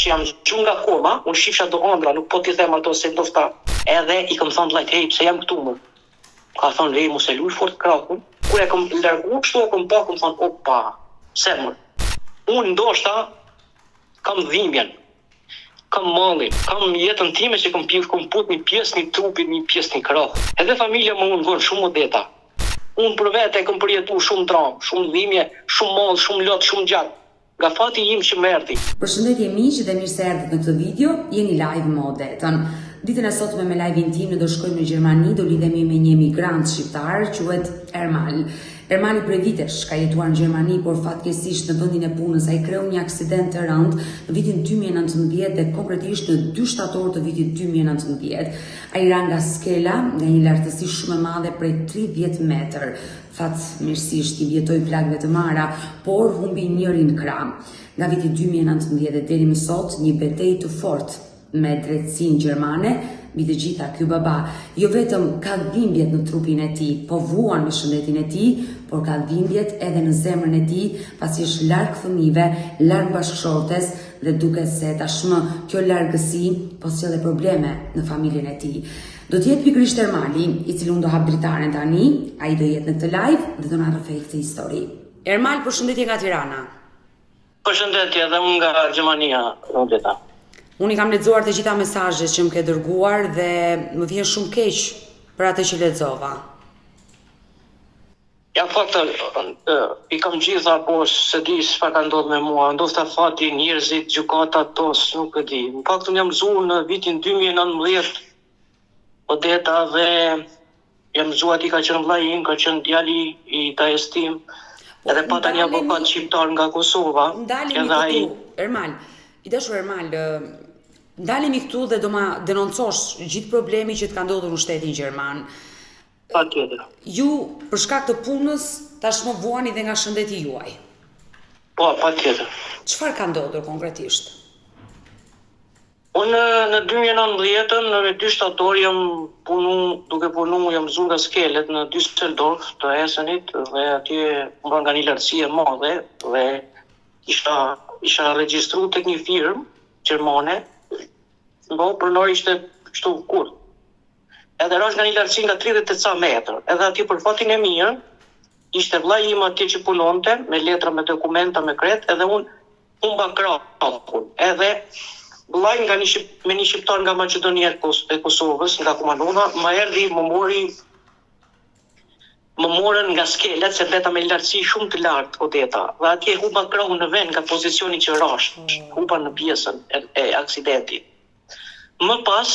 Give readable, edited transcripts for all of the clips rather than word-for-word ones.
që jam gjumë nga koma, unë shifsha do ëndra, nuk po t'i them ato se ndoshta edhe i kam thënë vllajt, hey, pse jam këtu më? Ka thonë, hey, mos e luaj fort krahun. Kur e kam largu kështu, e kam pa, kam thonë, opa, pse më? Unë ndoshta kam dhimbjen, kam mallin, kam jetën time që kam put një pjesë një trupit, një pjesë një krah. Edhe familja më unë vën shumë modeta. Unë për vete e kam përjetu shumë traum, shumë dhimbje, shumë mall, shumë lot, shumë gjatë. Nga fati im që më erdhi. Përshëndetje miq dhe mirë se erdhët në këtë video. Jeni live me Odetën. Ditën e sotme me live-in tim ne do shkojmë në Gjermani, do lidhemi me një emigrant shqiptar, quhet Ermal. Ermali prej vitesh ka jetuar në Gjermani, por fatkeqësisht në vendin e punës ai kreu një aksident të rënd në vitin 2019 dhe konkretisht në 2 shtator të vitit 2019. Ai ra nga skela nga një lartësi shumë e madhe prej 30 metër. Fatmirësisht i vjetoi plagëve të mara, por humbi njërin krah. Nga viti 2019 deri më sot, një betejë të fortë me drejtësinë gjermane, mbi të gjitha ky baba jo vetëm ka dhimbjet në trupin e tij, po vuan me shëndetin e tij, por ka dhimbjet edhe në zemrën e tij, pasi është larg fëmijëve, larg bashkëshortes dhe duket se tashmë kjo largësi po sjellë probleme në familjen e tij. Do të jetë pikërisht Ermali, i cili unë do hap dritaren tani, ai do jetë në këtë live dhe do na rrëfej këtë histori. Ermal, përshëndetje nga Tirana. Përshëndetje edhe unë nga Gjermania, Odeta. Unë i kam lexuar të gjitha mesazhet që më ke dërguar dhe më vjen shumë keq për atë që lexova. Ja, faktë, i kam gjitha, po se di çfarë ka ndodhur me mua. Ndoshta fati, njerëzit, gjykata tos, nuk e di. Në fakt unë jam mësuar në vitin 2019 Odeta dhe jam mësuar aty ka qenë vllai im, ka qenë djali i dajes tim. Edhe pata një avokat shqiptar nga Kosova. Ndalemi këtu, Ermal. I dashur Ermal, ndalemi këtu dhe do ma denoncosh gjithë problemi që të ka ndodhur në shtetin gjerman. Patjetër. Ju, për shkak të punës, tashmë vuani dhe nga shëndeti juaj. Po, patjetër. Çfarë ka ndodhur konkretisht? Unë në 2019, në 2 shtator jam duke punu, jam mësuar nga skelet në Düsseldorf të Essenit dhe atje mba nga një lartësi e madhe dhe isha regjistruar tek një firmë gjermane, pronori ishte kështu kurth. Edhe rash nga një lartësi nga 30 ca metër. Edhe atje për fatin e mirë, ishte vllai im atje që punonte, me letra, me dokumenta, me kret, edhe unë humba krahun. Edhe vllai me një shqiptar nga Maqedonia e Kosovës, nga Kumanova, më erdhi, më morën nga skelet, se veta me lartësi shumë të lartë, Odeta. Dhe atje humba krahun në vend nga pozicioni që rash, humba në pjesën e aksidentit. Më pas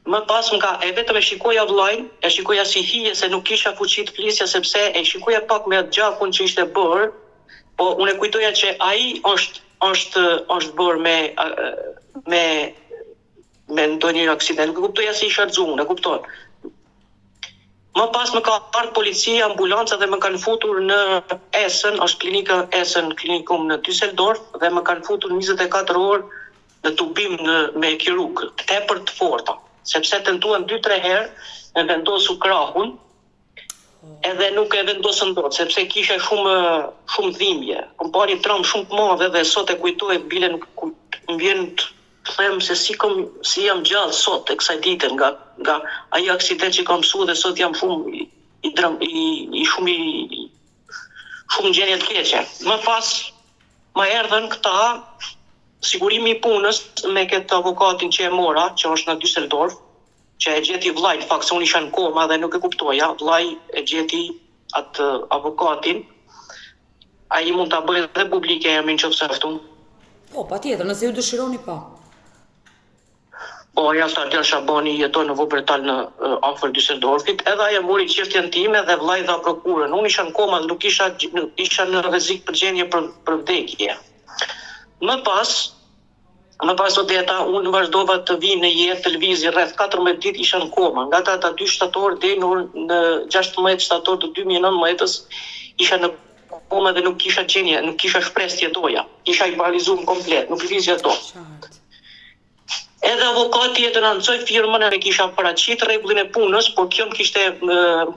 e vetëm e shikoja vllain, e shikoja si hije se nuk kisha fuqi të flisja sepse e shikoja pak me atë gjakun që ishte bërë, po unë e kujtoja që ai është bërë me ndonjë aksident, nuk e kuptoja si isha xhumë, e kupton. Më pas më ka ardhur policia, ambulanca dhe më kanë futur në Essen, është klinika Essen, klinikum në Düsseldorf, dhe më kanë futur 24 orë në tubim me kirurg, tepër të forta, sepse tentuan 2-3 herë me vendosu krahun, edhe nuk e vendosën dot, sepse kisha shumë dhimbje. Kam parë një traum shumë të madhe dhe sot e kujtoj, bile nuk më vjen të them se si jam gjallë sot e kësaj dite nga ai aksident që kam mësuar dhe sot jam shumë shumë gjendje të keqe. Më pas më erdhën këta sigurimi i punës me këtë avokatin që e mora, që është në Düsseldorf, që e gjeti vllai, në fakt se unë isha në koma dhe nuk e kuptoja, vllai e gjeti atë avokatin. Ai mund ta bëjë dhe publike emrin nëse ftun. Po, patjetër, nëse ju dëshironi po. Po, ja sa Del Shabani jeton në Wuppertal në afër Düsseldorfit, edhe ai e mori çështjen time dhe vllai dha prokurën. Unë isha në koma, nuk isha në rrezik për gjendje për vdekje. Më pas Odeta, unë vazhdova të vi në jetë të lëvizje rreth 14 ditë isha në koma. Nga ata 2 shtator deri në 16 shtator të 2019-s isha në koma dhe nuk kisha gjendje, nuk kisha shpresë të jetoja. Isha i paralizuar komplet, nuk lëvizja dot. Edhe avokati e denoncoi firmën e kisha paraqit rregullin e punës, por kjo më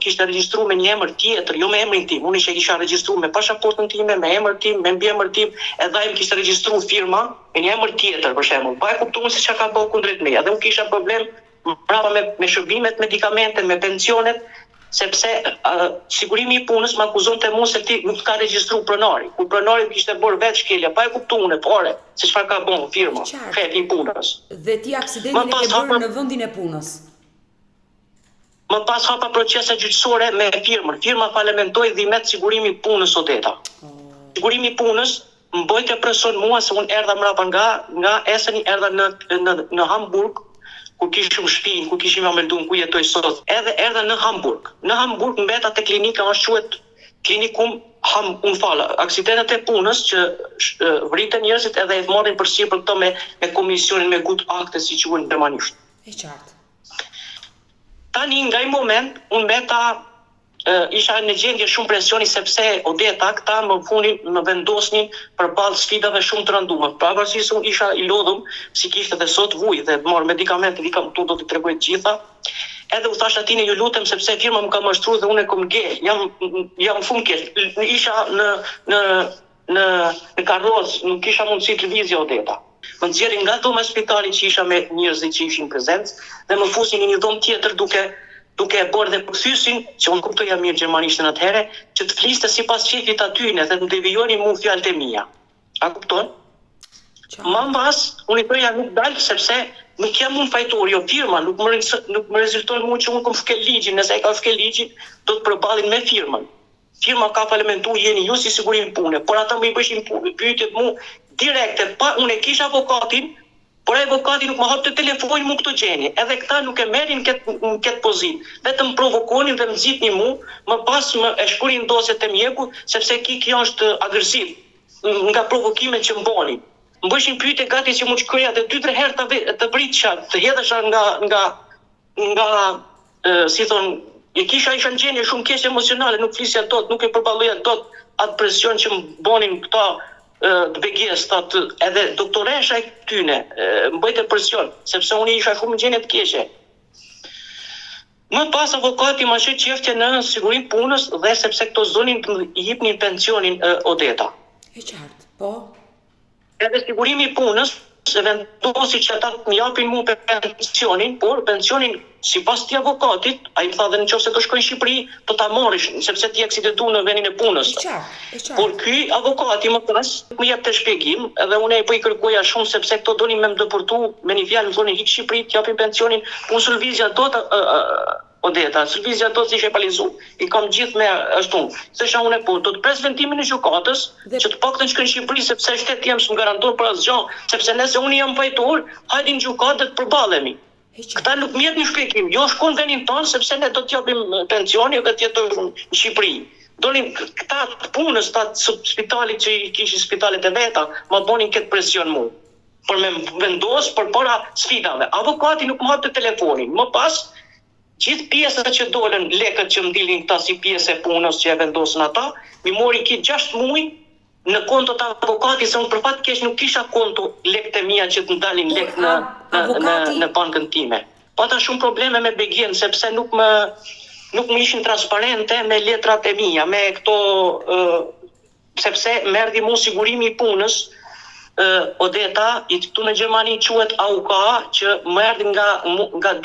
kishte regjistruar me një emër tjetër, jo me emrin tim. Unë kisha regjistruar me pasaportën time, me emrin tim, me mbiemrin tim, edhe ai më kishte regjistruar firma me një emër tjetër për shembull. Pa e kuptuar se çka ka bëu kundrejt meja. Dhe unë kisha problem brapa me shërbimet, medikamentet, me pensionet, sepse sigurimi i punës më akuzonte mua se ti nuk ka regjistruar pronari. Kur pronari kishte bërë vetë shkelja, pa e kuptuar unë fare se çfarë ka bëu firma, shefi i punës. Dhe ti aksidentin e ke bërë në vendin e punës. Më pas hapa procese gjyqësore me firmën. Firma falementoi dhimbet sigurimi i punës Odeta. Sigurimi i punës mbojtë presion mua se unë erdha mbrapa nga Eseni, erdha në Hamburg, ku kishim shtëpinë, ku kishim amelduar ku jetoj sot. Edhe erdha në Hamburg. Në Hamburg mbeta te klinika është quhet klinikum aksidentet e punës që vriten njerëzit edhe e marrin përsipër këto me komisionin me good akte si quhen gjermanisht. E qartë. Tani nga ai moment unë mbeta isha në gjendje shumë presioni sepse Odeta këta më vendosnin përballë sfidave shumë të rënduma. Pavarësisht unë isha i lodhur si kishte edhe sot vuj dhe marr medikamente, do t'i tregoj të gjitha. Edhe u thash atij ju lutem sepse firma më ka mashtruar dhe unë kam gel. Jam fund keq. Isha në karroz, nuk kisha mundësi të lëvizja Odeta. Më nxjerrin nga dhoma e spitalit që isha me njerëzit që ishin prezencë dhe më fusin në një dhomë tjetër duke e bërë dhe përkthysin, që unë kuptoja mirë gjermanishten atëherë, që të fliste sipas shefit atyne dhe të devijonin mua fjalët e mia. A kupton? Më mbas, unë i thoja nuk dal sepse nuk jam unë fajtor, jo firma, nuk më rezulton mua që unë kam fkel ligjin, nëse ai ka fkel ligjin, do të përballin me firmën. Firma ka falementuar jeni ju si sigurim pune, por ata më i bëshin pyetjet mua direkte, pa unë e kisha avokatin, por avokati nuk më hap të telefonin mu këto gjeni. Edhe këta nuk e merrin këtë pozitë. Vetëm provokonin dhe më nxitnin mua, më pas më e shkruajnë dosjet e mjeku sepse kjo është agresiv nga provokimet që mbonin. Më bëshin pyetje gati që më shkruaja edhe 2-3 herë të vritësha, të hedhesha nga si thon, isha në gjendje shumë keq emocionale, nuk flisja dot, nuk e përballoja dot atë presion që më bonin këta të begjes, edhe doktoresha e këtyne, mbajte presion, sepse unë isha shumë në gjendje të keqe. Më pas avokati më shë qeftje në sigurim punës dhe sepse këto zonin i jepnin pensionin Odeta. E qartë, po? Edhe sigurimi i punës se vendosi që ata më japin mua pensionin, por pensionin sipas të avokatit, ai më tha dhe nëse do shkoj në Shqipëri, do ta marrish sepse ti aksidentuar në vendin e punës. E qartë. Por ky avokati më pas më jep të shpjegim, edhe unë po i kërkoja shumë sepse këto donin me më deportu, me një fjalë thonin hiq Shqipëri, të japin pensionin, unë sulvizja dot Odeta, sulvizja dot si ishte palizu. I kam gjithë me ashtu. Thesha unë po do të pres vendimin e gjykatës që të paktën shkoj në Shqipëri sepse shteti jam s'm garanton për asgjë, sepse nëse unë jam fajtor, hajde në gjykatë të përballemi. Këta nuk më jepin shpjegim, jo shkon vendin ton sepse ne do të japim pensionin dhe të jetojmë në Shqipëri. Donin këta të punës, ta spitalit që i kishin spitalet e veta, më bonin këtë presion mua. Por me vendos përpara sfidave. Avokati nuk më hap të telefonin. Më pas gjithë pjesët që dolën, lekët që më dilin këta si pjesë e punës që e vendosën ata, mi mori ki 6 muaj në konto të avokati, se unë për fat keq nuk kisha konto lekët e mia që të ndalin lekë në bankën time. Pata shumë probleme me begjen, sepse nuk më ishin transparente me letrat e mia, me këto, sepse merdi mu sigurimi i punës, Odeta, i këtu në Gjermani quhet AUK, që më erdhi nga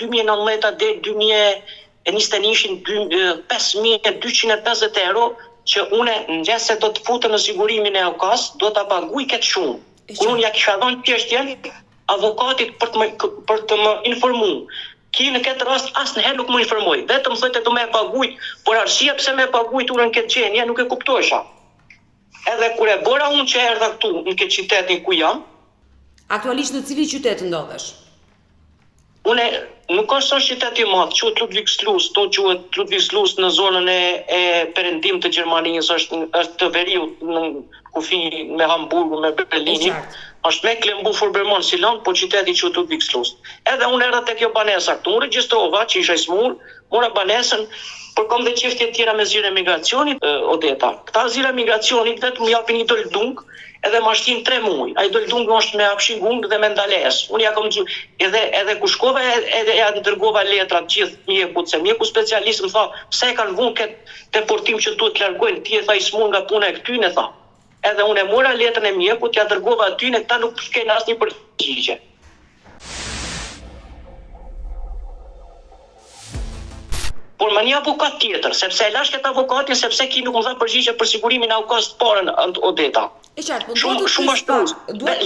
2019 deri 2021 ishin 5.250 euro, që une nëse do të futem në sigurimin e AUK-s, do ta paguaj këtë shumë. Kur unë ja kisha dhënë thjeshtjen avokatit për të më informuar. Ki në këtë rast asnjëherë nuk më informoi, vetëm thotë do më paguaj, por arsyeja pse më paguaj unë në këtë gjendje nuk e kuptoesha. Edhe kur e bëra unë që erdha këtu në këtë qytetin ku jam. Aktualisht në cili qytet ndodhesh? Une nuk është qytet i madh, quhet Ludwigslust, quhet Ludwigslust në zonën e perëndim të Gjermanisë, është të veriut në kufi me Hamburgu, me Berlinin. Është Mecklenburg-Vorpommern si land, po qyteti quhet Ludwigslust. Edhe unë erdha tek kjo banesa këtu, unë regjistrova që isha i smur, mora banesën, por kam dhe çështje tjera me zyrën e migracionit, Odeta. Këta zyrë e migracionit vetëm japin një doldung, edhe ma shtin 3 muaj. Ai doldung është me hapshin gungë dhe me ndales. Unë ja kam edhe ku shkova edhe ja dërgova letrat gjithë mjekut, se mjeku specialist më tha, pse e kanë vënë këtë deportim që duhet të largojnë, ti e tha i smun nga puna e këtyne, tha. Edhe unë e mora letrën e mjekut, ja dërgova aty, këta nuk s'kenë asnjë përgjigje. Por më një avokat tjetër, sepse e lash këtë avokatin, sepse ki nuk më dha përgjigje për sigurimin e aukast të parën Odeta. E qartë, Shumë ashtu.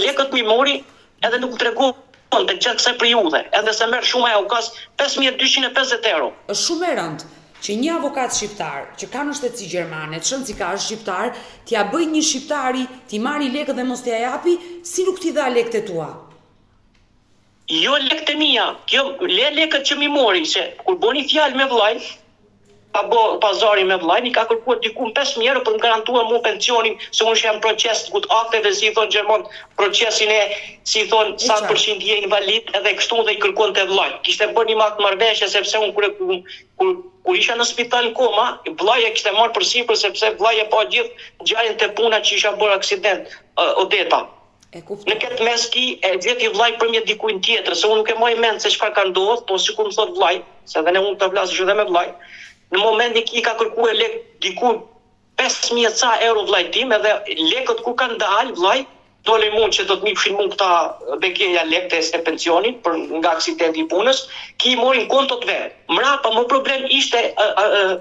Lekët mi mori edhe nuk tregon të gjatë kësaj periudhe, edhe se merr shumë e aukast 5250 euro. Është shumë e rëndë që një avokat shqiptar që ka në shtetësi gjermane, të shënë si ka është shqiptar, t'ja bëj një shqiptari, t'i marri lekët dhe mos t'ja japi, si nuk t'i dha lekët e tua? Jo lekët e mia, lekët që mi mori, se kur boni fjalë me vllajn, pa bo pazari me vllajn, i ka kërkuar diku 5.000 euro për të garantuar mua pensionin, se unë jam proces gut akteve, si thon gjerman, procesin e si thon sa përqind je invalid, edhe kështu dhe i kërkon te vllai. Kishte bërë një akt marrëveshje sepse unë kur isha në spital në koma, vllaja kishte marrë përsipër sepse vllaja pa gjithë gjallën te puna që isha bërë aksident, Odeta. Në këtë mes ki e gjeti vllai përmjet dikujt tjetër, se unë nuk e moj mend se çfarë ka ndodhur, po sikur më thot vllai, se edhe ne unë të flasësh edhe me vllai. Në momentin që i ka kërkuar lek diku 5.000 ca euro vllai tim, edhe lekët ku kanë dalë vllai, dole mund që do të mipshin mund këta bekeja lekët e pensionit për nga aksidenti i punës, ki i morin kontot vet. Mrapa më problem ishte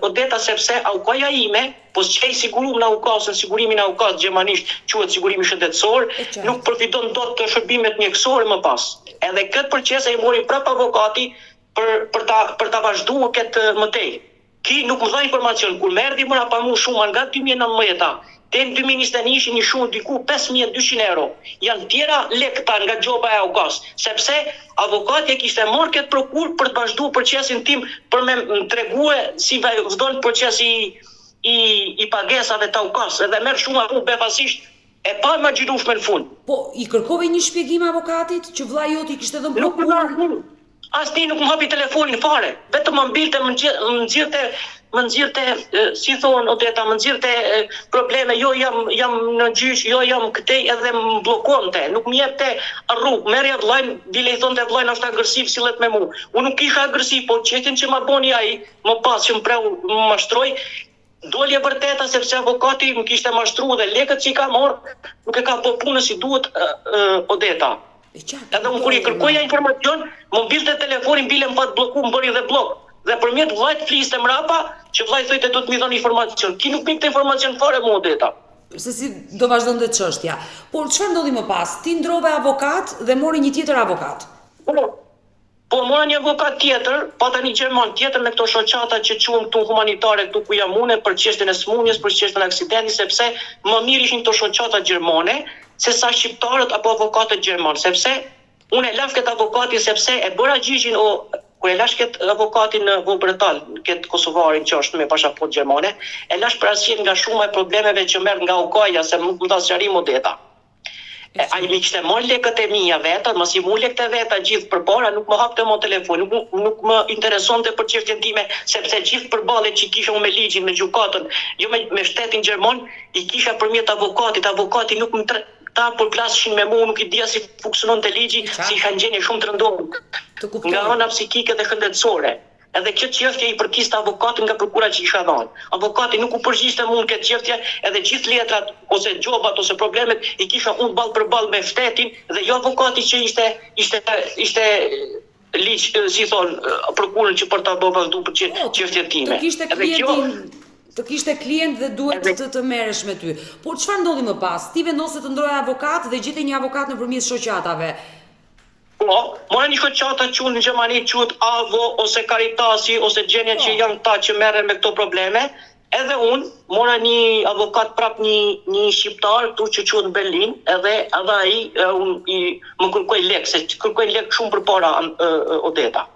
Odeta sepse aukaja ime, po s'qej sigurum në aukasën, sigurimin e aukasë gjermanisht quhet sigurimi shëndetësor, nuk përfiton dot të shërbimet mjekësore më pas. Edhe këtë proces e mori prap avokati për ta vazhduar këtë mëtej. Ki nuk më dha informacion, kur më erdhi mëra pa mu shumë nga 2019 deri në 2021 ishin një shumë diku 5.200 euro. Janë tjera lekëta nga gjoba e aukas, sepse avokati e kishte marrë këtë prokur për të vazhduar procesin tim, për me më tregue si vazhdon procesi i pagesave të aukas, edhe merr shumë apo befasisht e pa imagjinueshme në fund. Po i kërkove një shpjegim avokatit që vllai jot i kishte dhënë prokuror? Asnjë nuk më hapi telefonin fare, vetëm më mbilte më nxirrte si thon Odeta, më nxirrte probleme, jo jam në gjyq, jo jam këtej, edhe më bllokonte, nuk më jepte rrugë. Merrja vllajn, dile i thonte vllajn është agresiv, sillet me mua. Unë nuk isha agresiv, po çetin që ma boni ai, më pas që më mashtroi, doli e vërteta sepse avokati më kishte mashtruar dhe lekët që i ka marrë nuk e ka bërë punën si duhet Odeta. Edhe unë kur i kërkoja informacion, më mbilte telefonin, bile më pat bloku, më bëri dhe blok. Dhe përmjet vllajt fliste mrapa, që vllai thotë do të më dhon informacion. Ki nuk pikte informacion fare më Odeta. Se si do vazhdonte çështja. Por çfarë ndodhi më pas? Ti ndrove avokat dhe mori një tjetër avokat. Po mora një avokat tjetër, pata një gjerman tjetër me këto shoqata që quhen këtu humanitare këtu ku jam unë për çështjen e smundjes, për çështjen e aksidentit, sepse më mirë ishin këto shoqata gjermane se sa shqiptarët apo avokatët gjermanë, sepse unë e lash këtë avokatin sepse e bëra gjyqin kur e lash këtë avokatin në Vobretal, këtë kosovarin që është me pasaportë gjermane, e lash për arsye nga shumë e problemeve që merr nga aukaja se nuk më dha sqarim Odeta. Ai më kishte marrë lekët e mia vetë, mos i mul lekët e veta gjithë përpara, nuk më hapte më telefon, nuk më interesonte për çështjen time, sepse gjithë përballet që kisha me ligjin, me gjykatën, jo me shtetin gjerman, i kisha përmjet avokatit, avokati nuk më ta përplasëshin me mua, nuk i dija si funksiononte ligji, si isha në gjendje shumë të rëndohet. Nga ana psikike dhe shëndetësore. Edhe këtë çështje i përkiste avokatit nga prokura që isha dhënë. Avokati nuk u përgjigjte mua këtë çështje, edhe gjithë letrat ose gjobat ose problemet i kisha unë ball për ball me shtetin dhe jo avokati që ishte ligj, si thon, prokurën që për ta vazhduar për çështjen time. Të kishte klient dhe duhet të merresh me ty. Por çfarë ndodhi më pas? Ti vendose të ndroje avokat dhe gjete një avokat nëpërmjet shoqatave. Po, mora një shoqata që në Gjermani quhet AVO ose Caritasi ose gjenja që janë ta që merren me këto probleme. Edhe unë mora një avokat prap një shqiptar këtu që quhet në Berlin, edhe ai më kërkoi lek, se kërkoi lek shumë përpara Odeta.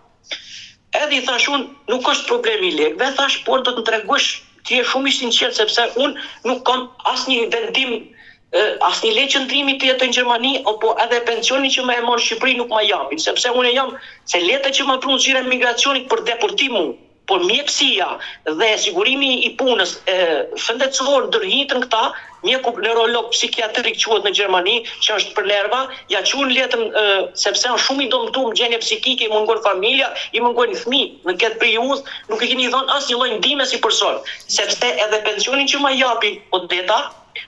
Edhe i thash unë, nuk është problemi i lekëve, thash, por do të tregosh ti je shumë i sinqert sepse unë nuk kam asnjë vendim, asnjë lek qëndrimi të jetoj në Gjermani, apo edhe pensionin që më e marr në Shqipëri nuk më japin, sepse unë jam se letët që më prun zgjidhjen e migracionit për deportim por mjekësia dhe sigurimi i punës shëndetësor ndërhitën këta, mjeku neurolog psikiatrik quhet në Gjermani, që është për nerva, ja quhen letën sepse janë shumë i dëmtuar gjendje psikike, i mungon familja, i mungon fëmijë, në këtë periudhë nuk i keni dhënë asnjë lloj ndihme si person, sepse edhe pensionin që më japi Odeta,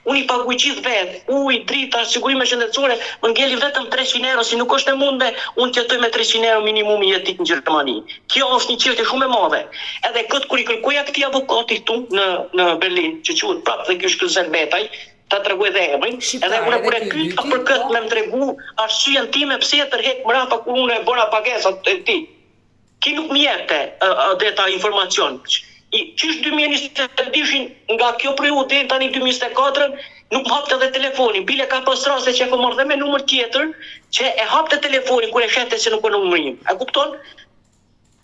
unë i paguaj gjithë vetë, ujë, drita, sigurime shëndetësore, më ngeli vetëm 300 euro, si nuk është e mundme, unë të jetoj me 300 euro minimumi jetik në Gjermani. Kjo është një çështje shumë e madhe. Edhe këtë kur i kërkoja këtij avokati këtu në Berlin, që quhet prapë dhe ky është Zelbetaj, ta tregoj dhe emrin, edhe unë kur e pyeta për këtë më tregu arsyeën time pse e tërheq mbrapa kur unë e bëra pagesat e tij. Ki nuk më jepte deta informacion. Qysh 2022 nga kjo periudhë deri tani 2024 nuk më hapte edhe telefonin. Bile ka pas raste që e kam marrë dhe me numër tjetër, që e hapte telefonin kur e shente se nuk ka numrin. A kupton?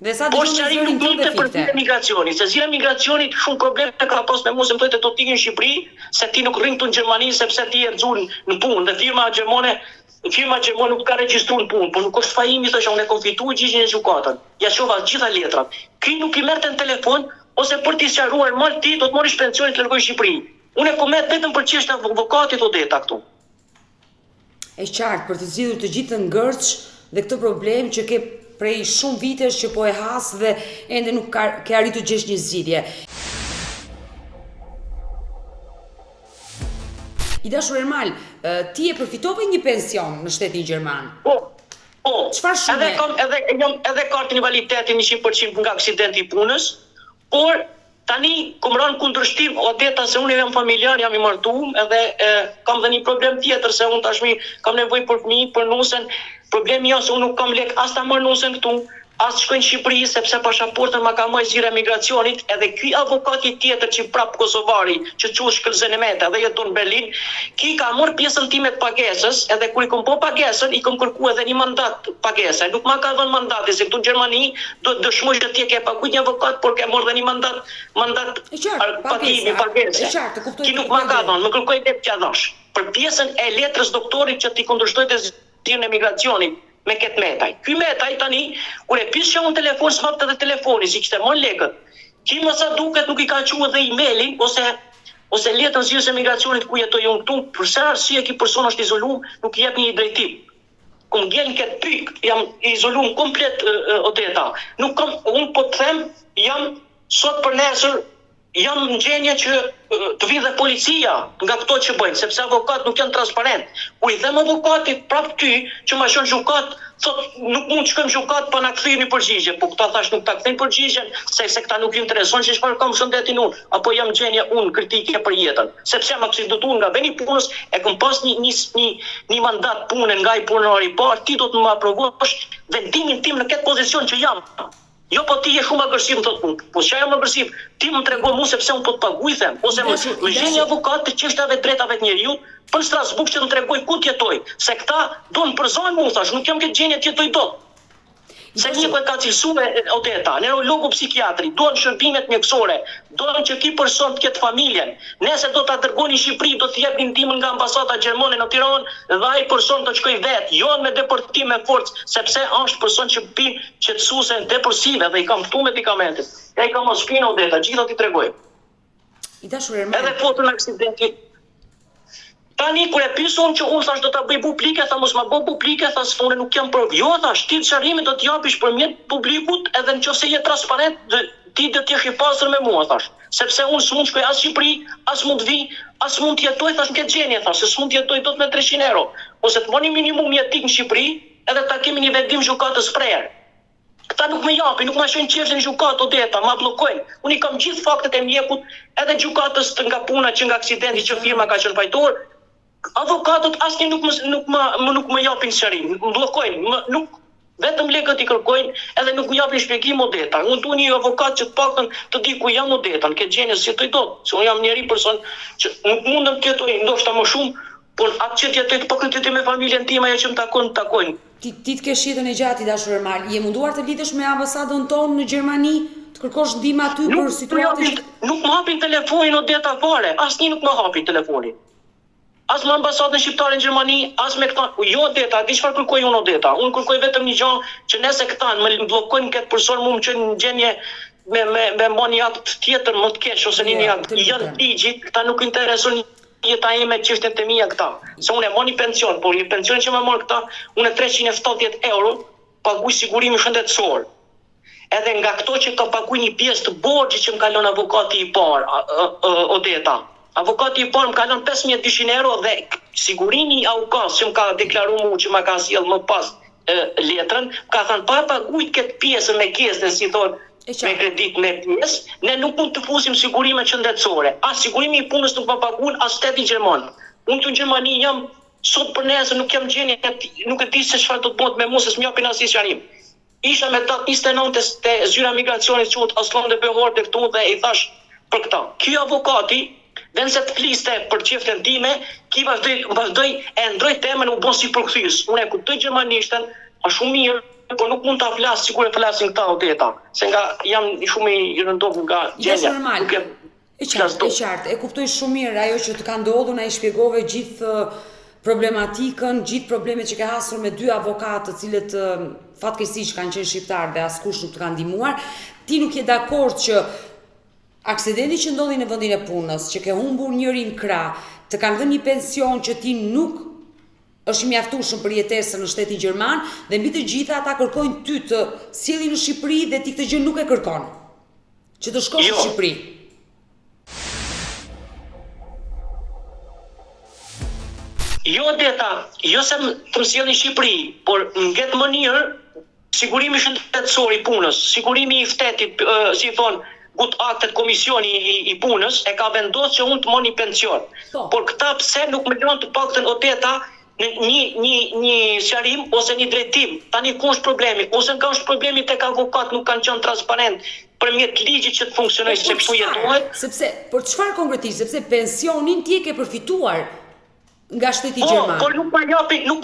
Dhe sa Po çari nuk mund të përfilë migracioni, se zira migracionit shumë probleme ka pas me mua se më thotë do të ikin në Shqipëri, se ti nuk rrin këtu në Gjermani sepse ti je nxun në punë dhe firma gjermane nuk ka regjistruar në punë, por nuk është fajimi, thosha unë e konfituaj gjyqin e gjykatën. Ja shova gjitha letrat. Ky nuk i merrte në telefon ose për t'i sqaruar mal ti do të morish pensionin të largosh në Shqipëri. Unë e komet vetëm për çështën e avokatit Odeta këtu. Është qartë për të zgjidhur të gjithë të ngërç dhe këtë problem që ke prej shumë vitesh që po e has dhe ende nuk ke arritur të gjesh një zgjidhje. I dashur Ermal, ti e përfitove një pension në shtetin gjerman? Po. Çfarë shumë? Edhe kartën invaliditeti 100% nga aksidenti i punës, por tani kom rënë kundërshtim Odeta se unë jam familjar, jam i martuar, edhe kam dhe një problem tjetër se unë tashmi kam nevojë për fëmijë, për nusën. Problemi është se unë nuk kam lek as ta marr nusën këtu, as të shkoj në Shqipëri sepse pasaportën ma ka marrë zira migracionit, edhe ky avokati tjetër që prap kosovari, që quhet Shkëlzenemeta dhe jeton në Berlin, ki ka marrë pjesën time të pagesës, edhe kur i kam po pagesën, i kam kërkuar edhe një mandat pagese. Nuk ma ka dhënë mandati, se këtu në Gjermani do të dëshmoj që ti e ke paguajtur një avokat, por ke marrë dhe një mandat pagimi pagese. Ki nuk ma ka dhënë, më kërkoi vetë t'ja dhash. Për pjesën e letrës doktorit që ti kundërshtoi të zyrën e migracionit me këtë metaj. Ky metaj tani, kur e pisha unë telefon, s'mapte dhe telefoni, si kishte marrë lekët. Ki më sa duket nuk i ka quajtur dhe emailin, ose letrën zyrës e migracionit ku jetoj unë këtu, për sa arsye ky person është izoluar, nuk i jep një drejtim. Ku ngjen këtë pyk, jam izoluar komplet Odeta. Nuk kam, unë po të them, jam sot për nesër, jam në gjendje që të vi dhe policia nga këto që bëjnë, sepse avokat nuk janë transparent. Kur i them avokatit prap ty që ma shon gjykat, thot nuk mund të shkojmë gjykat pa na kthyer një përgjigje, po këta thash nuk ta kthejnë përgjigjen, se këta nuk i intereson se çfarë kam shëndetin unë, apo jam gjendje unë kritike për jetën, sepse jam aksidentuar nga veni punës, e kam pas një mandat pune nga i punori i parë, ti do të më aprovosh vendimin tim në këtë pozicion që jam. Jo, po ti je shumë agresiv, më thotë punë. Po çfarë jam agresiv? Ti më tregon mua sepse unë po të paguaj them, ose më gjej një avokat të çështave të drejtave të njerëzit për Strasburg që të më tregoj ku të jetoj, se këta do të përzojnë mua, thash, nuk jam këtë gjendje të jetoj dot. Se një ka cilësuar Odeta, neurologu psikiatri, duan shërbimet mjekësore, duan që ky person të ketë familjen. Nëse do ta dërgoni në Shqipëri, do të jepni ndihmën nga ambasada gjermane në Tiranë dhe ai person do të shkojë vetë, jo me deportim me forcë, sepse është person që pi qetësuese depresive dhe i kam këtu medikamentet. Ja i kam spinë Odeta, gjithë do t'i tregoj. I dashur Ermal. Edhe foton aksidentit. Tani kur e pyesëm që unë thash do ta bëj publike, tha mos ma bë publike, thash unë nuk jam provë. Jo, thash ti çarrimin do të japish përmjet publikut, edhe nëse je transparent, ti do të jesh i pastër me mua, thash. Sepse unë s'mund të shkoj as në Shqipëri, as mund të vi, as mund të jetoj thash në këtë gjendje, thash, se s'mund të jetoj dot me 300 euro. Ose të bëni minimum jetik në Shqipëri, edhe ta kemi një vendim gjykatës prerë. Këta nuk më japin, nuk më shojnë çështën në gjykatë Odeta, ma bllokojnë. Unë i kam gjithë faktet e mjekut, edhe gjykatës nga puna që nga aksidenti që firma ka qenë fajtor. Avokatët asnjë nuk më japin sqarim, më bllokojnë, vetëm lekët i kërkojnë edhe nuk më japin shpjegim Odeta. Unë dua një avokat që të paktën të di ku jam Odeta, në këtë gjendje si jetoj dot, se unë jam njëri person që nuk mundem të jetoj ndoshta më shumë, por atë që të jetoj të paktën të me familjen time ajo që më takojnë. Ti të kesh jetën e gjatë, i dashur Ermal, je munduar të lidhesh me ambasadën tonë në Gjermani, të kërkosh ndihmë aty për situatën? Nuk më hapin telefonin Odeta fare, asnjë nuk më hapin telefonin. As me ambasadën shqiptare në Gjermani, as me këta. Jo Odeta, di çfarë kërkoj unë Odeta. Unë kërkoj vetëm një gjë, që nëse këta më bllokojnë këtë person, më çojnë në gjendje me mo një akt tjetër më të keq ose një akt. Janë ligjit, këta nuk intereson jeta ime çështjet e mia këta. Se unë e mo një pension, por një pension që më mor këta, unë 370 euro paguaj sigurimi shëndetësor. Edhe nga këto që ka paguaj një pjesë të borxhit që më kalon avokati i parë, Odeta. Avokati i parë më kalon 5200 euro dhe sigurimi aukas që më ka deklaruar mua që më ka sjell më pas letrën, ka thënë pa paguajt këtë pjesë me kesën, si thonë, me kredit me pjesë, ne nuk mund të fusim sigurime qëndetësore. As sigurimi i punës nuk më paguajn, as shteti gjerman. Unë këtu në Gjermani jam sot për nesër, nuk jam gjeni, nuk e di se çfarë do të bëhet me mua, se s'më japin asnjë sqarim. Isha me datë 29 te zyra migracionit quhet Aslan de Behor te këtu dhe i thash për këtë. Ky avokati vend se të fliste për çiftën time, ki vazhdoi e ndroi temën u bën si përkthyes. Unë e kuptoj gjermanishten, është shumë mirë, por nuk mund ta flas sikur e flasin këta Odeta, se nga jam shumë i rëndotur nga gjendja. E qartë, e kuptoj shumë mirë ajo që të ka ndodhur, na i shpjegove gjithë problematikën, gjithë problemet që ka hasur me dy avokatë, të cilët fatkeqësisht kanë qenë shqiptar dhe askush nuk të ka ndihmuar. Ti nuk je dakord që aksidenti që ndodhi në vendin e punës, që ke humbur njërin krah, të kanë dhënë një pension që ti nuk është i mjaftueshëm për jetesën në shtetin gjerman dhe mbi të gjitha ata kërkojnë ty të sjellin në Shqipëri dhe ti këtë gjë nuk e kërkon. Që të shkosh në Shqipëri. Jo Odeta, jo se të më sjellin në Shqipëri, por në këtë mënyrë sigurimi shëndetësor i punës, sigurimi i shtetit, si thon, gut aktet komisioni i punës e ka vendosur që unë të marr një pension. Por këta pse nuk më lën të paktën Odeta një sqarim ose një drejtim. Tani ku është problemi? Ose ka është problemi tek avokat, nuk kanë qenë transparent përmjet ligjit që të funksionojë se kështu jetohet. Sepse për çfarë konkretisht? Sepse pensionin ti e ke përfituar nga shteti gjerman. Por nuk më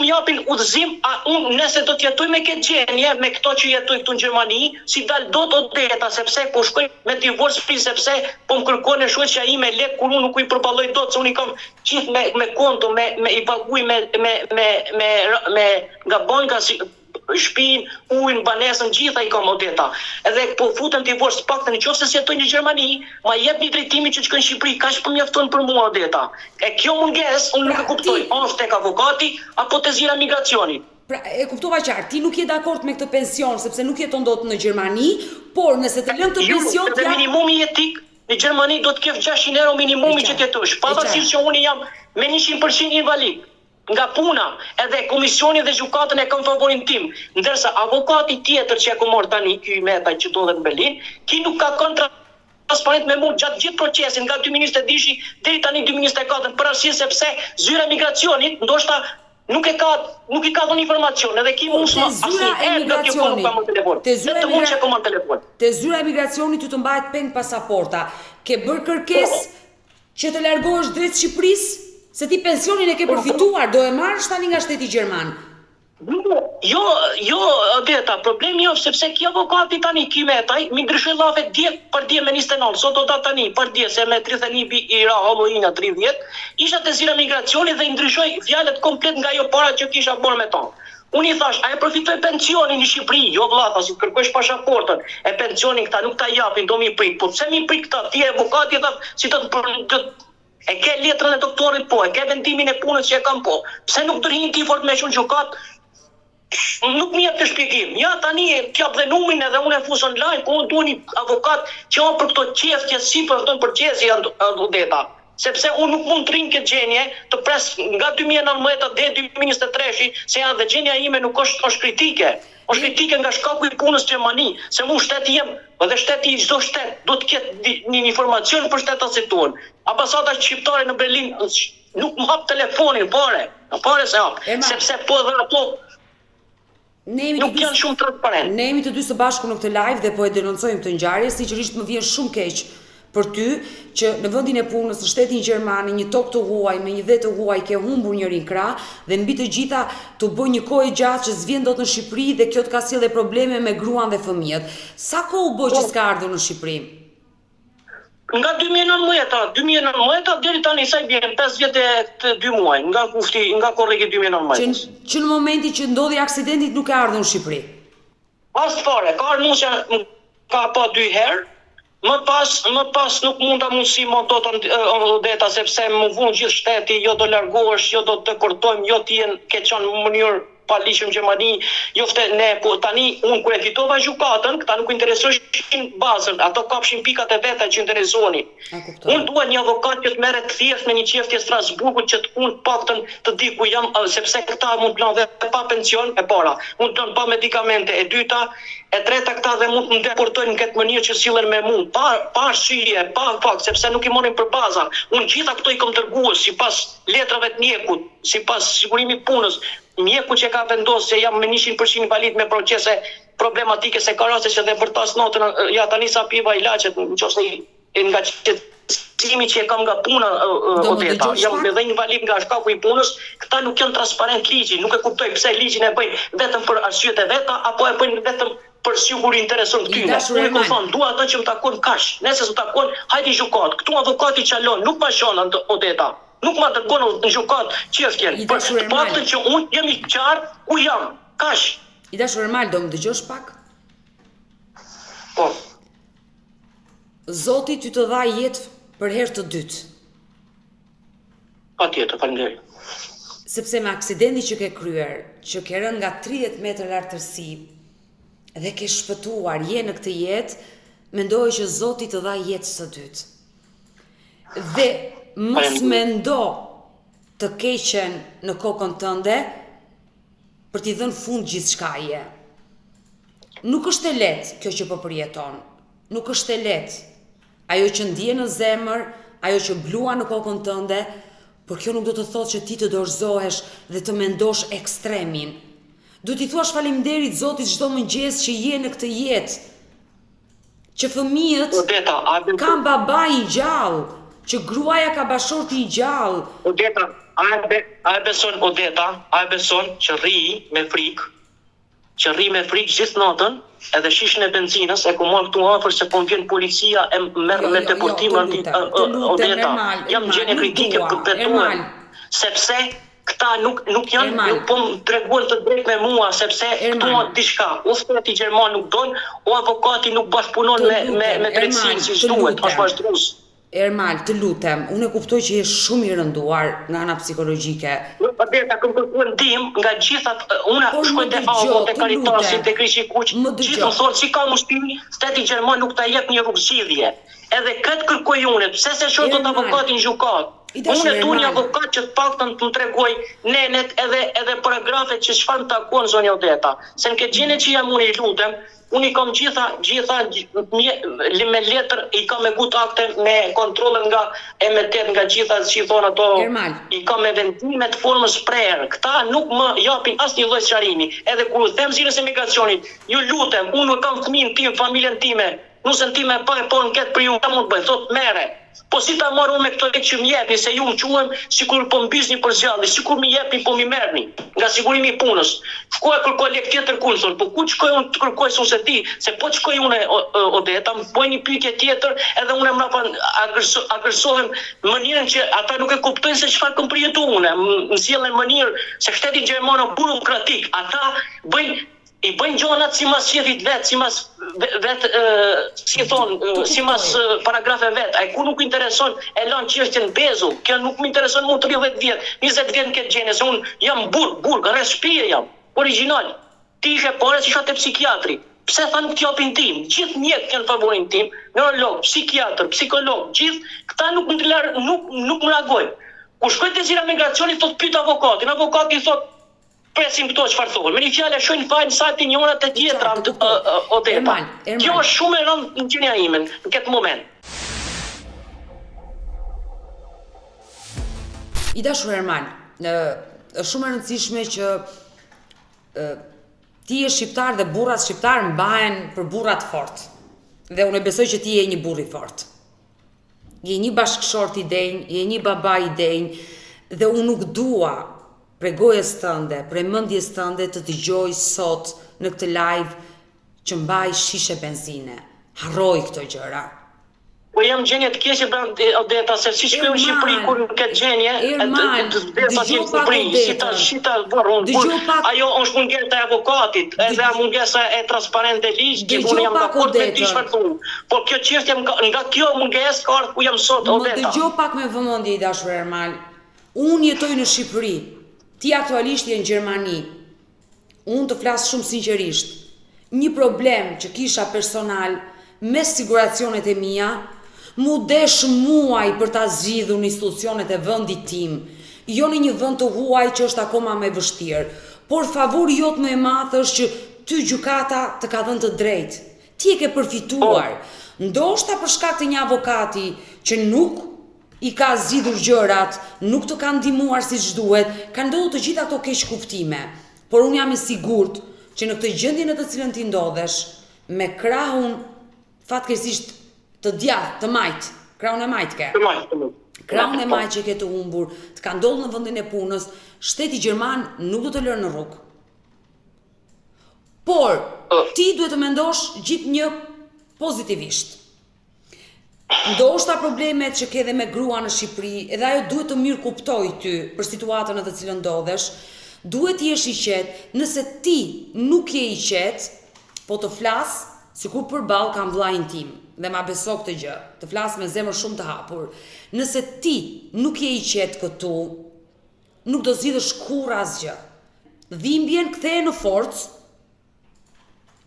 japin udhëzim, unë nëse do të jetoj me këtë gjendje, me këto që jetoj këtu në Gjermani, si dal dot Odeta, sepse po shkoj me divorc sepse po më kërkon e shoqja ime lek kur unë nuk i përballoj dot, se unë i kam gjithë me konto, i paguaj me nga banka si shtëpinë, ujin, banesën, gjitha i kam Odeta. Edhe po futem divorc paktën nëse jetoj në Gjermani, ma jep një drejtimi që shkoj në Shqipëri, kaq po mjafton për mua Odeta. E kjo mungesë unë nuk e kuptoj, ose tek avokati apo te zyra migracionit. Pra, e kuptova qartë, ti nuk je dakord me këtë pension sepse nuk jeton dot në Gjermani, por nëse të lën këtë pension ti minimumi jetik në Gjermani do të kesh 600 euro minimumi që të jetosh, pavarësisht që unë jam me 100% invalid. Nga puna, edhe komisioni dhe gjykatën e kanë favorin tim, ndërsa avokati tjetër që e ka marrë tani ky Meta që ndodhet në Berlin, ki nuk ka transparent me mua gjatë gjithë procesin nga 2022 deri tani 2024 për arsye sepse zyra migracionit ndoshta nuk i ka dhënë informacion, edhe ki mund të Te zyra e migracionit të mbahet peng pasaporta. Ke bërë kërkesë që të largohesh drejt Shqipërisë? Se ti pensionin e ke përfituar, do e marrësh tani nga shteti gjerman. Jo, Odeta, problemi jo sepse kjo avokati tani ky Metaj mi ndryshoi llafe dje për dje me 29, sot do ta tani për dje se me 31 i ra homoina 30, isha te zyra migracioni dhe i ndryshoi fjalët komplet nga ajo para që kisha bërë me to. Unë i thash, a e përfitoj pensionin në Shqipëri? Jo vllata, si kërkosh pasaportën, e pensionin këta nuk ta japin, do mi prit. Po pse mi prit këta? Ti avokati thash, si e ke letrën e doktorit po, e ke vendimin e punës që e kam po. Pse nuk dërhin ti fort me shumë gjukat? Nuk më jep të shpjegim. Ja tani t'jap dhe numrin edhe unë e fus online, po unë duhet një avokat që për këto çështje si përfton përgjigje Odeta. Sepse unë nuk mund të rrin këtë gjendje të pres nga 2019 deri 2023, se janë dhe gjendja ime nuk është kritike. Është kritike nga shkaku i punës në Gjermani, se mu shteti jem, edhe shteti i çdo shtet do të ketë një informacion për shtetasit tonë. Ambasada shqiptare në Berlin nuk më hap telefonin, pare se hap, sepse po dhe ato nuk janë shumë transparent. Ne jemi të dy së bashku në këtë live dhe po e denoncojmë këtë ngjarje, sinqerisht më vjen shumë keq për ty që në vendin e punës në shtetin gjerman, një tokë të huaj, me një dhe të huaj ke humbur njërin krah dhe mbi të gjitha të bëj një kohë gjatë që s'vjen dot në Shqipëri dhe kjo të ka sjellë probleme me gruan dhe fëmijët. Sa kohë u bë që s'ka ardhur në Shqipëri? Nga 2019 deri tani sa i bën 5 vjet e 2 muaj, nga kufti, nga korrigi 2019. Që në momentin që ndodhi aksidenti nuk e ardhur në Shqipëri. As fare, ka ardhur ka pa 2 herë, Më pas nuk mund ta mundësi më Odeta sepse më vun gjithë shteti, jo do largohesh, jo do të deportojmë, jo ti ke qenë në mënyrë pa ligjë në Gjermani, jofte ne, po tani unë kur e fitova gjykatën, këta nuk interesojshin bazën, ato kapshin pikat e veta që interesonin. Unë dua një avokat që të merret thjesht me një çështje Strasburgut që unë paktën të di ku jam, sepse këta mund plan dhe pa pension e para, mund të pa medikamente, e dyta, e treta këta dhe mund të më deportojnë në këtë mënyrë që sillen me mua, pa arsye, pa fakt, sepse nuk i morrin për baza. Unë gjitha këto i kam dërguar sipas letrave të mjekut, sipas sigurimit punës. Mjeku që ka vendosur se jam me 100% invalid me procese problematike se ka raste që dhe vërtas notën ja tani sa piva ilaçet, nëse nga qëtësimi që e kam nga puna Odeta, jam edhe invalid nga shkaku i punës, këta nuk janë transparent ligjin, nuk e kuptoj pse ligjin e bëjnë vetëm për arsyet e veta apo e bëjnë vetëm për siguri intereson këtyre. Unë kam thënë, dua atë që më takon kash, nëse s'm takon, hajde gjykat. Këtu avokati çalon, nuk ma shon Odeta. Nuk ma dërgon në gjukat çështjen. Për të paktën që unë jam i qartë ku jam. Kash. I dashur Ermal, do më dëgjosh pak? Po. Zoti ty të dha jetë për herë të dytë. Patjetër, faleminderit. Sepse me aksidenti që ke kryer, që ke rënë nga 30 metra lartësi dhe ke shpëtuar je në këtë jetë, mendoj që Zoti të dha jetë së dytë. Dhe mos mendo të keqen në kokën tënde për t'i dhënë fund gjithçkaje. Nuk është e lehtë kjo që po përjeton. Nuk është e lehtë. Ajo që ndje në zemër, ajo që blua në kokën tënde, por kjo nuk do të thotë që ti të dorëzohesh dhe të mendosh ekstremin. Do t'i thuash faleminderit Zotit çdo mëngjes që je në këtë jetë. Që fëmijët kanë baba i gjallë, që gruaja ka bashorti i gjallë. Odeta, a e beson që rri me frikë gjithë natën, edhe shishën e benzinës e ku marrë këtu afër se po vjen policia e merr me deportim Odeta. Jam gjendje kritike përpetuar. Sepse këta nuk janë, po më treguan të drejtë me mua, sepse këtu diçka, o shteti gjerman nuk don, o avokati nuk bashkëpunon me drejtsinë siç duhet, është vazhdues. Ermal, të lutem, unë e kuptoj që je shumë i rënduar nga ana psikologjike. Odeta, kam kërkuar ndihmë nga gjithat, unë shkoj te AVO, te Caritasi, te Kryqi i Kuq, gjithë më thonë si ka mundësi, shteti gjerman nuk ta jep një rrugëzgjidhje. Edhe këtë kërkoj unë, pse se shoh dot avokatin gjykat. Unë e du një avokat që të paktën të më tregoj nenet edhe paragrafet që çfarë më takon zoni Odeta. Se në këtë gjendje që jam unë i lutem, unë i kam gjitha me letër, i kam me gut akte me kontrolën nga emetet, nga gjitha që i thonë ato, i kam me vendimet formës prerë. Këta nuk më japin asnjë lloj sqarimi. Edhe kur them zinës e migracionit, ju lutem, unë kam fëmijën tim, familjen time, nusën time pa e po në këtë për ju, ta mund bëjë, thot mere. Po si ta marrë me këto lekë që më jepni, se ju më quhem sikur po mbysni për zjalli, sikur më jepni po më merrni nga sigurimi i punës. Shkoj kërkoj lekë tjetër kunsul, po ku shkoj unë të kërkoj se ti, se po të shkoj unë Odeta, më bëj një pyetje tjetër, edhe unë mrapa agresohem në mënyrën që ata nuk e kuptojnë se çfarë kam përjetuar unë, më sjellën në mënyrë se shteti gjerman është burokratik, ata i bëjnë gjonat si mas shefit vetë, si mas si mas paragrafe vetë. Ai ku nuk intereson e lanë çështjen bezu. Kjo nuk më intereson mua 30 vjet, 20 vjet në këtë gjendje, se unë jam burg, rreth shtëpie jam, origjinal. Ti ishe pare si shate psikiatri. Pse tha nuk t'japin tim? Gjithë mjekët janë favorin tim, neurolog, psikiatr, psikolog, gjithë këta nuk më reagojnë. Kur shkoj te zira migracionit, thot pyet avokatin, avokati thot presim këto çfarë thonë. Me një fjalë shojnë fajin sajtin njërat e tjetra Odeta. Kjo është shumë e rëndë në gjendja ime në këtë moment. I dashur Ermal, është shumë e rëndësishme që ti je shqiptar dhe burrat shqiptar mbahen për burrat fort. Dhe unë besoj që ti je një burr i fort. Je një bashkëshort i denj, je një baba i denj, dhe unë nuk dua prej gojës tënde, prej mendjes tënde të dëgjoj sot në këtë live që mbaj shishe benzine. Harroj këto gjëra. Po jam gjenje të keqe Odeta, se si shkruaj në Shqipëri kur në këtë gjenje, ajo është mungesa e avokatit, edhe mungesa e transparente ligj, që unë jam dakord me ti çfarë thon. Por kjo çështje nga kjo mungesë ka ardhur ku jam sot, Odeta. Dëgjoj pak me vëmendje i dashur Ermal. Unë jetoj në Shqipëri, ti aktualisht je në Gjermani. Unë të flas shumë sinqerisht. Një problem që kisha personal me siguracionet e mia, mu desh muaj për ta zgjidhur në institucionet e vendit tim, jo në një vend të huaj që është akoma më vështirë. Por favori jot më i madh është që ty gjykata të ka dhënë të drejtë. Ti e ke përfituar. Ndoshta për shkak të një avokati që nuk i ka zgjidhur gjërat, nuk të ka ndihmuar siç duhet, ka ndodhur të gjitha ato keq kuptime. Por unë jam i sigurt që në këtë gjendje në të cilën ti ndodhesh, me krahun fatkeqësisht të djathtë, të majt, krahun e majt ke. Krahun e majt që ke të humbur, të ka ndodhur në vendin e punës, shteti gjerman nuk do të lërë në rrugë. Por ti duhet të mendosh gjithnjë pozitivisht. Ndoshta problemet që ke dhe me grua në Shqipëri, edhe ajo duhet të mirë kuptoj ty për situatën në të cilën ndodhesh, duhet të jesh i qetë. Nëse ti nuk je i qetë, po të flas sikur përballë kam vllajin tim dhe ma beso këtë gjë, të flas me zemër shumë të hapur. Nëse ti nuk je i qetë këtu, nuk do zgjidhësh kurrë asgjë. Dhimbjen ktheje në forcë,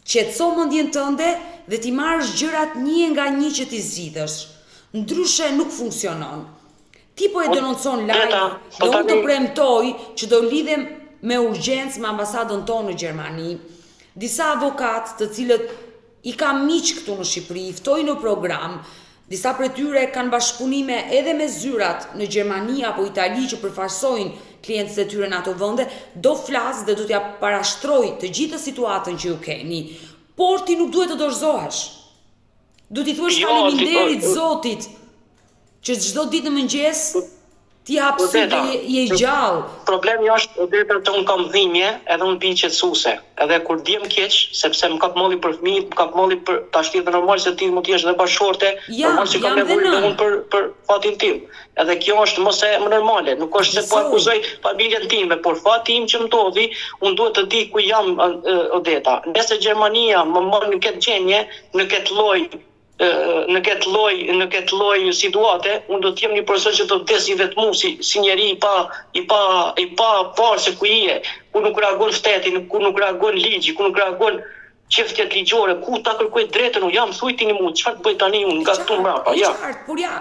qetëso mendjen tënde dhe ti marrësh gjërat një nga një që ti zgjidhësh. Ndryshe nuk funksionon. Ti po e denoncon live, dhe unë të premtoj që do lidhem me urgjencë me ambasadën tonë në Gjermani, disa avokatë të cilët i kam miq këtu në Shqipëri, i ftoj në program, disa prej tyre kanë bashkëpunime edhe me zyrat në Gjermani apo Itali që përfaqësojnë klientët e tyre në ato vende, do flas dhe do t'ja parashtroj të gjithë situatën që ju keni. Por ti nuk duhet të dorëzohesh. Duhet i thuash faleminderit Zotit që çdo ditë në mëngjes ti hap sy dhe je i gjallë. Problemi është Odeta të unë kam dhimbje, edhe unë pi qetësuese. Edhe kur diem keq, sepse më kap molli për fëmijë, më kap molli për tash tjetër normal se ti mund të jesh dhe bashkëshorte, normal që kam nevojë dhe unë për fatin tim. Edhe kjo është mos e më normale, nuk është se po akuzoj familjen time, por fati im që më ndodhi, unë duhet të di ku jam, Odeta. Nëse Gjermania më mor në këtë gjendje, në këtë lloj situate, unë do të jem një person që do të vdes i vetmu si njeri i pa parë se ku je, ku nuk reagon shteti, ku nuk reagon ligji, ku nuk reagon çështjet ligjore, ku ta kërkoj drejtën, unë jam thujtini mua, çfarë të bëj tani unë nga këtu mbrapa, ja. Por ja,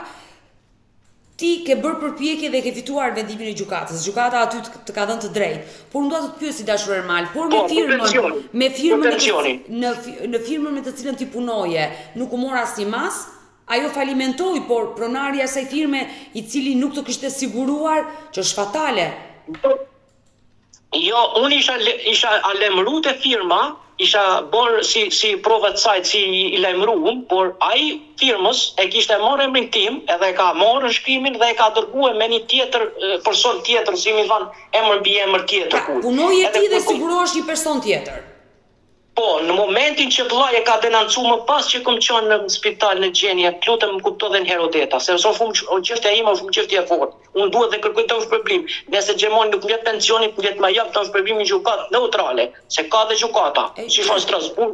ti ke bërë përpjekje dhe ke fituar vendimin e gjykatës. Gjykata aty të ka dhënë të drejtë. Por unë dua të të pyes si dashur Ermal, por me firmën në firmën me të cilën ti punoje, nuk u mor asnjë mas, ajo falimentoi, por pronari i asaj firme i cili nuk të kishte siguruar, që është fatale. Jo, unë isha lajmëruar te firma, isha bërë si prova të sajt, si i lajmëruar, por ai firmës e kishte marrë emrin tim, edhe ka marrë shkrimin dhe e ka dërguar me një tjetër person tjetër, si mi thanë emër mbi emër tjetër. Punoje ti dhe sigurohesh një person tjetër. Po, në momentin që vllai e ka denoncuar më pas që kam qenë në spital në gjendje, lutem më kupto dhe në Herodeta, se çështja ime është çështje e fortë. Unë duhet të kërkoj të shpërblim. Nëse Gjermani nuk vjet pensionin, vjet më jap të shpërblimin gjykatë neutrale, se ka dhe gjykata, si në Strasburg,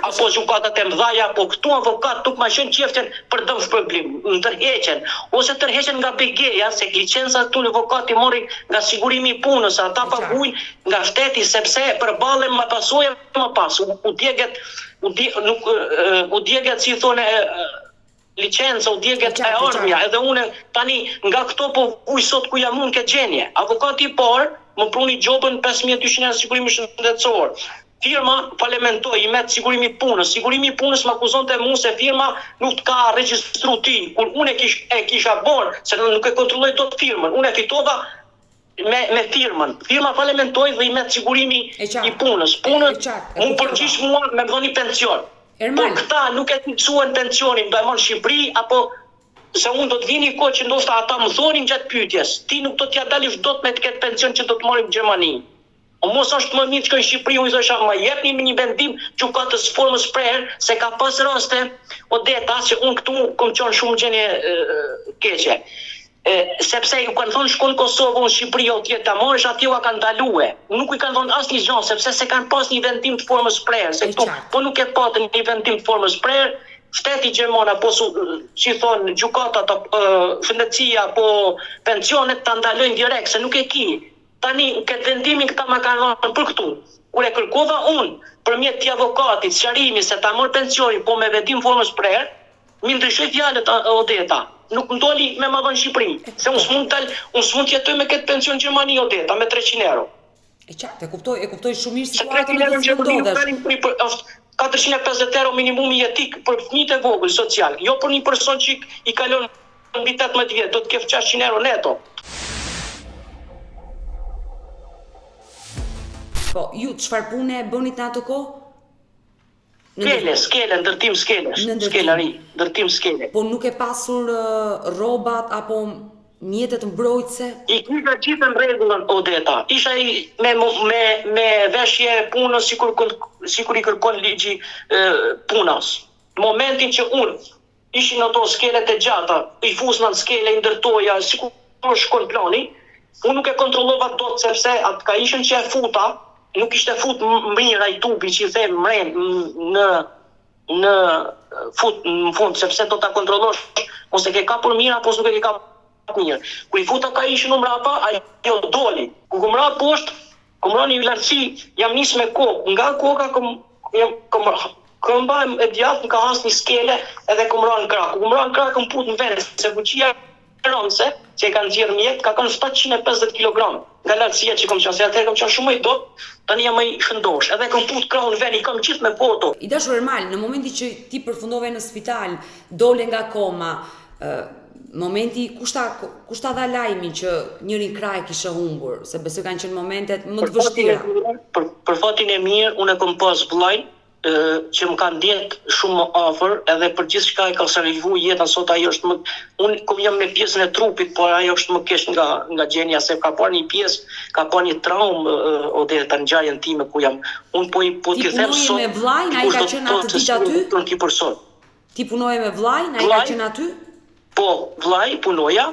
apo gjykatat e mëdha, apo këtu avokat nuk ma shën çeftën për dëm shpërblim, ndërheqen ose tërheqen nga BG-ja, se licenca këtu në avokati morrin nga sigurimi i punës, ata paguajnë nga shteti sepse përballen me pasojë më pas. U djeget si thone licenca, u djeget e armja, edhe une tani nga këto po uj sot ku jam unë këtë gjenje. Avokati i parë më pruni gjobën 5.200 sigurimi shëndetësor. Firma falementoi, i met sigurimi punës. Sigurimi punës më akuzonte mua se firma nuk ka regjistru ti. Kur unë e kisha bërë, se nuk e kontrolloj dot firmën, unë e fitova me firmën. Firma falementoi dhe i met sigurimi i punës. Punën më përgjish mua me dhoni pension. Por këta nuk e fiksuan pensionin, do e marrë Shqipëri, apo se unë do të vini kohë që ndoshta ata më thonin gjatë pyetjes, ti nuk do t'ja dalish dot me të ketë pension që do të marrim në Gjermani. Mos është më mirë të shkoj në Shqipëri, unë thosha, ma jepni një vendim gjykatës formës prerë, se ka pas raste Odeta që unë këtu kom qenë shumë gjendje keqe. Sepse ju kanë thonë shkon Kosovë, në Shqipëri o tjetë ta morësh, atje ka ndalue. Nuk i kanë thonë asnjë gjë, sepse se kanë pas një vendim të formës prerë, se këtu po nuk e patën një vendim të formës prerë, shteti gjerman apo që thonë gjykata shëndetësia apo pensionet ta ndalojnë direkt, se nuk e ki. Tani, këtë vendimin këta ma kanë dhënë për këtu. Kur e kërkova unë, përmjet të avokatit, sqarimi se ta mor pensionin, po me vendim formës prerë, mi ndryshoi fjalët Odeta. Nuk më doli me ma dhënë Shqipëri. Se unë s'mund jetoj me këtë pension në Gjermani Odeta, me 300 euro. E qartë, e kuptoj shumë mirë situatën në që ndodhesh. 450 euro minimumi jetik për fëmijët e vogël social. Jo për një person që i kalon mbi 18 vjet, do të kef 600 euro neto. Po, ju çfarë pune e bënit në ato kohë? Skele, ndërtim skelesh. Skelari, ndërtim skele. Po nuk e pasur rrobat apo mjetet mbrojtëse? I kisha gjithë në rregullën Odeta. Isha me veshje punës sikur i kërkon ligji punës. Momentin që unë ishin ato skelet e gjata, i fusna në skele, i ndërtoja, sikur shkon plani, unë nuk e kontrollova dot sepse atë ka ishin që e futa, nuk ishte fut mirë ai tubi që i them në fund, sepse do ta kontrollosh ose ke kapur mirë apo nuk e ke kapur mirë. Kur i futa ka ishin mbrapa, ajo doli. Ku kumra poshtë, kumroni i lartësi, jam nis me kokë. Nga koka këmba e djathtë më ka hasë një skele edhe kumra në krah. Ku kumra në krah këm put në vend, se fuqia ronse, që e kanë nxjerrë mjet, ka kanë 750 kg. Nga lartësia që kom qenë, se atëherë kom qenë shumë i dot, tani jam i shëndosh. Edhe kom put krahun në vend, i kam gjithë me foto. I dashur Ermal, në momentin që ti përfundove në spital, dole nga koma, momenti kushta dha lajmin që njërin krah e kishe humbur, se besoj kanë qenë momentet më të vështira. Për fatin e mirë, unë e kom pas vllajin që më kanë ndjetë shumë më afër, edhe për gjithë shka e ka salvu jetën sot, ajo është më... Unë kom jam me pjesën e trupit, por ajo është më kesh nga gjenja, se ka par një pjesë, ka par një traumë Odeta në gjajën time ku jam. Unë po t'i them sot... Ti punoje me vllajin, ai ka qenë atë ditë aty? Ti punoje me vllajin, ai ka qenë aty? Po, vllai punoja,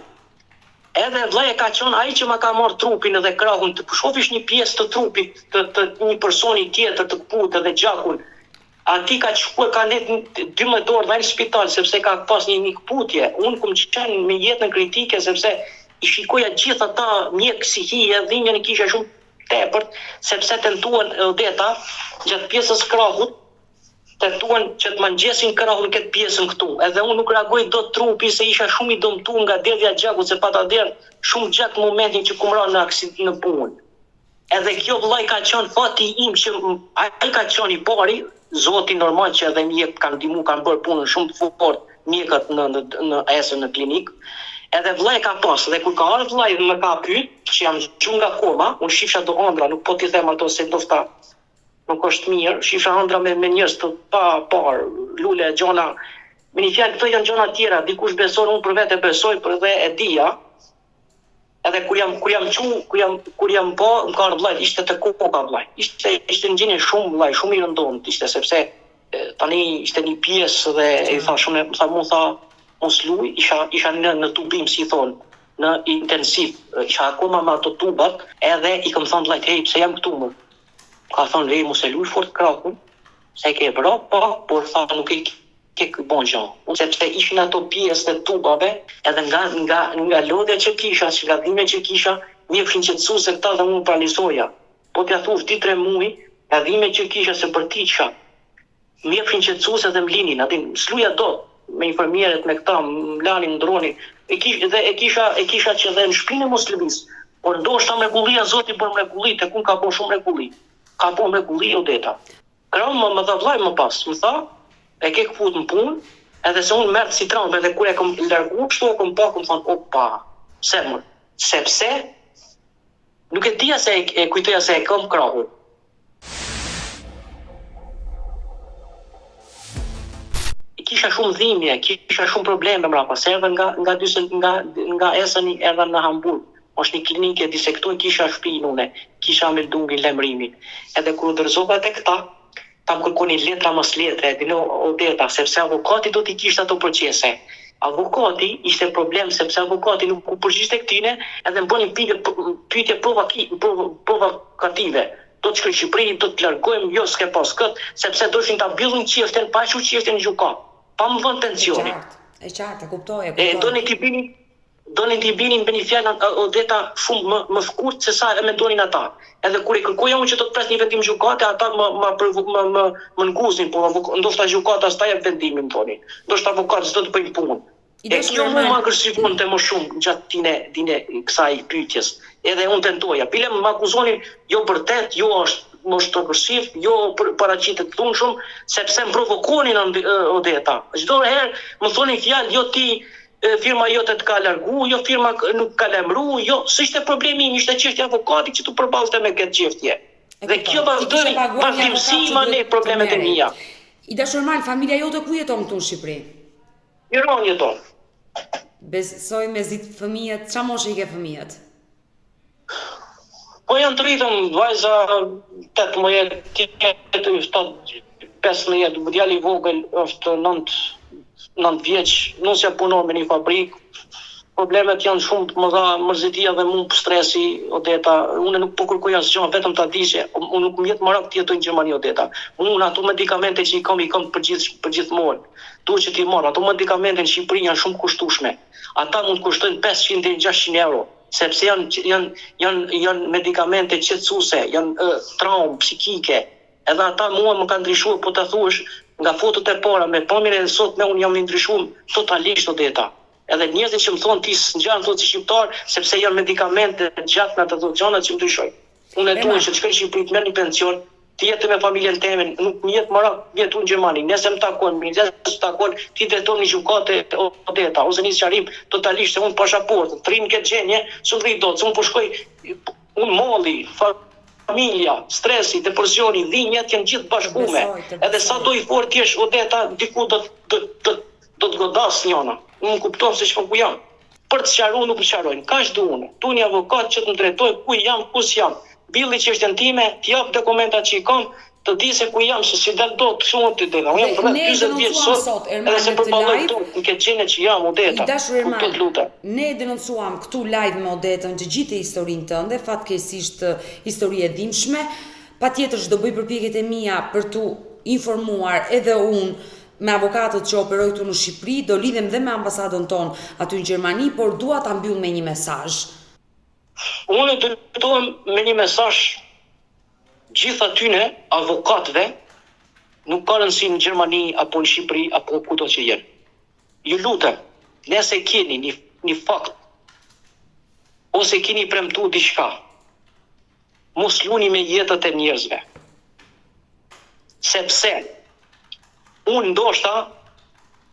edhe vllai e ka qenë ai që ma ka marrë trupin edhe krahun, të shofish një pjesë të trupit të një personi tjetër të kputë edhe gjakun. Ati ka shkuar ka net 12 orë dhe në spital sepse ka pas një kputje. Unë kom qenë me jetën kritike sepse i shikoja gjithë ata mjek psikie, dhimbjen e kisha shumë tepërt sepse tentuan Odeta gjatë pjesës krahut, tentuan që të më ngjesin krahun këtë pjesën këtu. Edhe unë nuk reagoj dot trupi se isha shumë i dëmtuar nga derdhja e gjakut, se pata derdh shumë gjak momentin që kumra në aksident në punë. Edhe kjo vllai ka qenë fati im që ai ka qenë i pari. Zoti normal që edhe mjekët kanë ndihmuar, kanë bërë punën shumë të fortë mjekët në esën në klinik. Edhe vllai ka pas, dhe kur ka ardhur vllai dhe më ka pyet, që jam shumë nga koma, unë shifsha do ëndra, nuk po t'i them ato se ndoshta nuk është mirë, shifsha ëndra me njerëz të pa par, lule, gjona, me një fjalë këto janë gjona tjera, dikush beson, unë për vete besoj, për dhe e dija. Edhe kur jam po, më ka ardhur vllai, ishte të koka vllai. Ishte në gjendje shumë vllai, shumë i rëndomt, ishte sepse tani ishte një pjesë dhe i tha shumë, më tha mos luj, isha në tubim si thon, në intensiv, isha akoma me ato tubat, edhe i kam thënë vllait, hey, pse jam këtu më? Ka thënë, hey, mos e luj fort krahun, se ke bra, por tha nuk e ke bon gjë. Unë sepse ishin ato pjesë të tubave, edhe nga lodhja që kisha, nga dhimbja që kisha, më fshin qetësu se këta dhe unë paralizoja. Po t'ja thush 2-3 muaj, nga dhimbja që kisha se bërtiqa, më fshin qetësu se dhe mlinin, aty s'luja dot me infermierët me këta, mlanin, ndronin. E kisha që dhe në shpinë mos lëviz. Por ndoshta mrekullia Zoti bën mrekulli, tek unë ka bën shumë mrekulli. Ka bën mrekulli Odeta. Krahun më dha vllai më pas, më tha, e ke këput në punë, edhe se unë mërë si traumë, edhe kur e kom largu, kështu e kom pa, kom thonë, opa, pse më, sepse, nuk e tia se e kujtoja se e kom krahun. Kisha shumë dhimbje, kisha shumë probleme mrapa, se edhe nga esën edhe në Hamburg. është një klinike, di se këtu kisha shtëpinë une, kisha me dungin lajmërimin. Edhe kur udhërzova te këta, ta më kërkonin letra mas letre, dino Odeta, sepse avokati do t'i kishte ato procese. Avokati ishte problem sepse avokati nuk u përgjigje këtine, edhe më bënin pyetje provokative. Do të shkoj në Shqipëri, do të largojmë, jo s'ke pas këtë, sepse doshin ta mbyllin çiften pa çu çiften në gjykat. Pa më vënë tensioni. E qartë, e kuptoj. Donin t'i binin me një fjalë Odeta shumë më shkurt se sa e mendonin ata. Edhe kur i kërkoja unë që do të pres një vendim gjykate, ata më nguznin, po ndoshta gjykata s'ta jep vendimin tonin. Ndoshta avokati s'do të bëjnë punë. E kjo më agresivon të më shumë gjatë dine kësaj pyetjes. Edhe unë tentoja. Bile më akuzonin jo vërtet, jo është agresiv, jo paraqitet thunshëm, sepse më provokonin Odeta. Çdo herë më thonin fjalë, jo ti firma jote të ka largu, jo firma nuk ka lajmëru, jo, s'ishte problemi im, ishte çështja avokatit që tu përballte me këtë çështje. Dhe kjo vazhdoi vazhdimsi me problemet e mia. I dashur Ermal, familja jote ku jeton këtu në Shqipëri? Iran jeton. Besoj me zi fëmijët, çfarë moshe i ke fëmijët? Po janë të rritëm, vajza 18, 15, djali i vogël është 9 vjeç, nusja punon me një fabrik. Problemet janë shumë të mëdha, mërzitia dhe më stresi, Odeta. Unë nuk po kërkoj asgjë, vetëm ta di që unë nuk më jetë merak të jetoj në Gjermani, Odeta. Unë ato medikamente që i kam për gjithmonë. Duhet që t'i marr. Ato medikamente në Shqipëri janë shumë kushtueshme. Ata mund të kushtojnë 500 deri në 600 euro, sepse janë medikamente qetësuese, janë traumë psikike. Edhe ata mua më kanë ndryshuar, po ta thuash, nga fotot e para me pamjen e sotme unë jam i ndryshuar totalisht, Odeta. Edhe njerëzit që më thonë ti s'ngjan thotë si shqiptar, sepse janë medikamente gjatë me ato gjëra që më ndryshojnë. Unë dua që të shkoj në Shqipëri të merr një pension, të jetë me familjen time, nuk më jetë merak jetu në Gjermani. Nëse më takon, nëse më takon, ti drejton në gjykate Odeta, ose nis qarim totalisht se unë pasaportën, të rrin këtë gjendje, s'u rri dot, unë po shkoj, unë molli, familja, stresi, depresioni, dhimbjet janë gjithë bashkume. Edhe sa do i fort jesh Odeta, diku do të godas njëna. Unë kupton se çfarë ku jam. Për të sqaruar nuk më sqarojnë. Kaq do unë. Tu një avokat që të më drejtoj ku jam, ku s'jam. Billi çështjen time, t'jap dokumentat që i kam, të di se ku jam, se si dal dot, shumë të dela. Unë jam rreth 40 vjeç sot, edhe se përballoj këtu në këtë gjendje që jam, Odeta. Ne denoncuam këtu live me Odetën që gjithë historinë tënde, fatkeqësisht histori e dhimbshme. Patjetër çdo bëj përpjekjet e mia për tu informuar edhe unë me avokatët që operoj këtu në Shqipëri, do lidhem dhe me ambasadën tonë aty në Gjermani, por dua ta mbyll me një mesazh. Unë dëtohem me një mesazh gjithë atyne avokatëve, nuk ka rëndësi në Gjermani apo në Shqipëri apo kudo që jenë. Ju lutem, nëse keni një fakt ose keni premtuar diçka, mos luni me jetët e njerëzve. Sepse unë ndoshta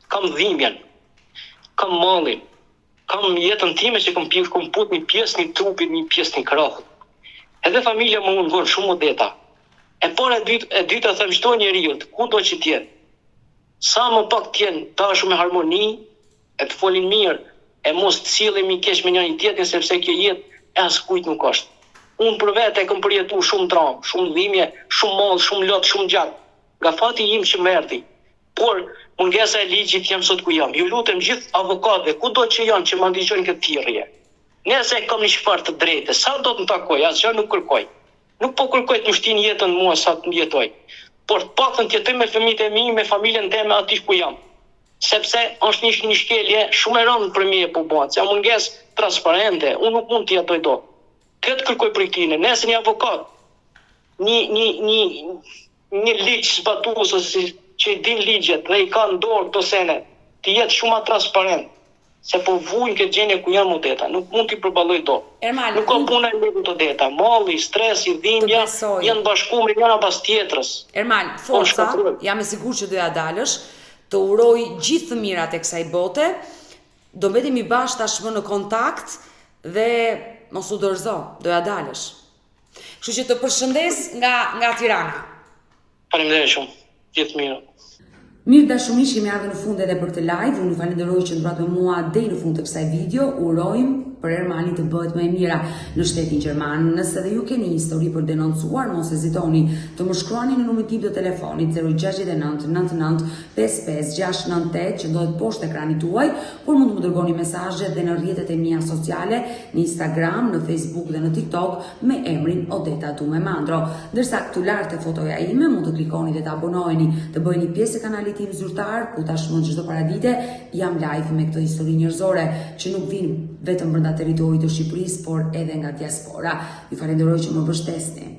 kam dhimbjen, kam mallin, kam jetën time që kam put një pjesë një trupit, një pjesë një krahut. Edhe familja më mungon shumë Odeta. E para e dyta them çdo njeriu, kudo që të jetë, sa më pak të jenë dashur me harmoni, e të folin mirë, e mos të sillemi keq me njëri tjetrin sepse kjo jetë e askujt nuk është. Unë për vete kam përjetuar shumë dramë, shumë dhimbje, shumë mall, shumë lot, shumë gjatë. Nga fati im që më erdhi. Por mungesa e ligjit jam sot ku jam. Ju lutem gjithë avokatëve, kudo që janë që më ndihmojnë këtë thirrje. Nëse kam një çfarë të drejtë, sa do të më takoj, asgjë nuk kërkoj. Nuk po kërkoj të më shtin jetën mua sa të jetoj. Por të paktën të jetoj me fëmijët e mi, me familjen time aty ku jam. Sepse është një shkelje shumë e rëndë për mi e po bëhet. Jam mungesë transparente, unë nuk mund të jetoj dot. Këtë kërkoj për këtine, nëse një avokat, një ligj zbatues ose që i din ligjet dhe i ka në dorë këto sene, të jetë shumë transparent, se po vujnë këtë gjendje ku janë Odeta, nuk mund t'i përballoj dot. Nuk ka puna e lidhur Odeta, malli, stresi, dhimbja, janë bashkuar njëra pas tjetrës. Ermal, forca, jam e sigurt që doja dalësh, të uroj gjithë të mirat e kësaj bote, do mbetemi bashkë tashmë në kontakt dhe mos u dorëzo, doja dalësh. Kështu që të përshëndes nga Tirana. Faleminderit shumë. Gjithë mirë. Mirë dashumish, kemi ardhur në fund edhe për këtë live. Unë ju falenderoj që ndruat me mua deri në fund të kësaj video. Urojmë për Ermani të bëhet më e mira në shtetin gjerman. Nëse dhe ju keni histori për denoncuar, mos hezitoni të më shkruani në numrin tim të telefonit 069 99 55 698 që ndodhet poshtë ekranit tuaj, por mund të më dërgoni mesazhe dhe në rrjetet e mia sociale, në Instagram, në Facebook dhe në TikTok me emrin Odeta Dume Mandro. Ndërsa këtu lart te fotoja ime mund të klikoni dhe të abonoheni, të bëheni pjesë e kanalit tim zyrtar, ku tashmë çdo paradite jam live me këtë histori njerëzore që nuk vijnë vetëm brenda territorit të Shqipërisë, por edhe nga diaspora. Ju falenderoj që më mbështesni.